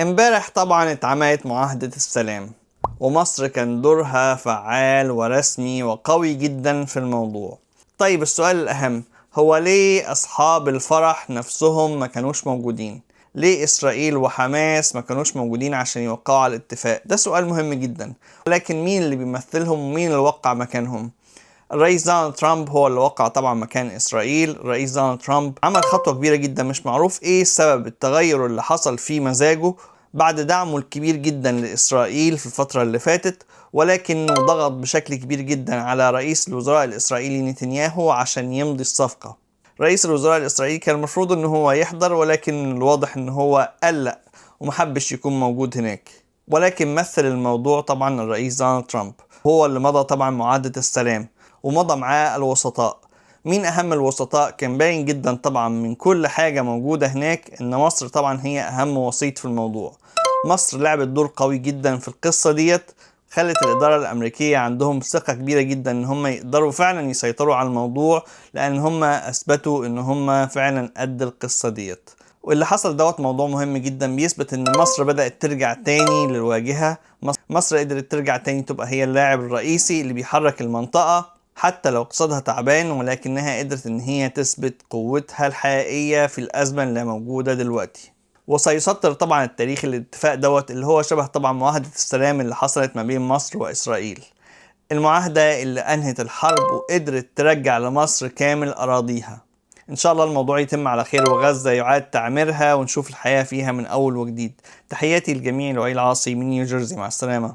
امبارح طبعا اتعملت معاهدة السلام، ومصر كان دورها فعال ورسمي وقوي جدا في الموضوع. طيب السؤال الأهم هو ليه أصحاب الفرح نفسهم ما كانوش موجودين؟ ليه إسرائيل وحماس ما كانوش موجودين عشان يوقعوا على الاتفاق؟ ده سؤال مهم جدا. لكن مين اللي بيمثلهم ومين اللي وقع مكانهم؟ الرئيس دونالد ترامب هو اللي وقع طبعا مكان إسرائيل. الرئيس دونالد ترامب عمل خطوة كبيرة جدا، مش معروف ايه سبب التغير اللي حصل في مزاجه بعد دعمه الكبير جدا لإسرائيل في الفترة اللي فاتت، ولكنه ضغط بشكل كبير جدا على رئيس الوزراء الإسرائيلي نتنياهو عشان يمضي الصفقة. رئيس الوزراء الإسرائيلي كان المفروض ان هو يحضر، ولكن الواضح ان هو قلق ومحبش يكون موجود هناك. ولكن مثل الموضوع طبعا الرئيس دونالد ترامب، هو اللي مضى طبعا معاهدة السلام ومضى معاه الوسطاء. مين أهم الوسطاء؟ كان باين جدا طبعا من كل حاجة موجودة هناك إن مصر طبعا هي أهم وسيط في الموضوع. مصر لعبت دور قوي جدا في القصة ديت، خلت الإدارة الأمريكية عندهم ثقة كبيرة جدا إن هم يقدروا فعلا يسيطروا على الموضوع، لأن هم أثبتوا إن هم فعلا قد القصة ديت. واللي حصل دوت موضوع مهم جدا، بيثبت ان مصر بدأت ترجع تاني للواجهة. مصر قدرت ترجع تاني تبقى هي اللاعب الرئيسي اللي بيحرك المنطقة حتى لو اقتصادها تعبان، ولكنها قدرت ان هي تثبت قوتها الحقيقية في الأزمة اللي موجودة دلوقتي. وسيسطر طبعا التاريخ الاتفاق دوت اللي هو شبه طبعا معاهدة السلام اللي حصلت ما بين مصر وإسرائيل. المعاهدة اللي أنهت الحرب وقدرت ترجع لمصر كامل أراضيها. إن شاء الله الموضوع يتم على خير وغزة يعاد تعميرها ونشوف الحياة فيها من أول وجديد. تحياتي لجميع الوعي العاصي من نيوجيرسي، مع السلامة.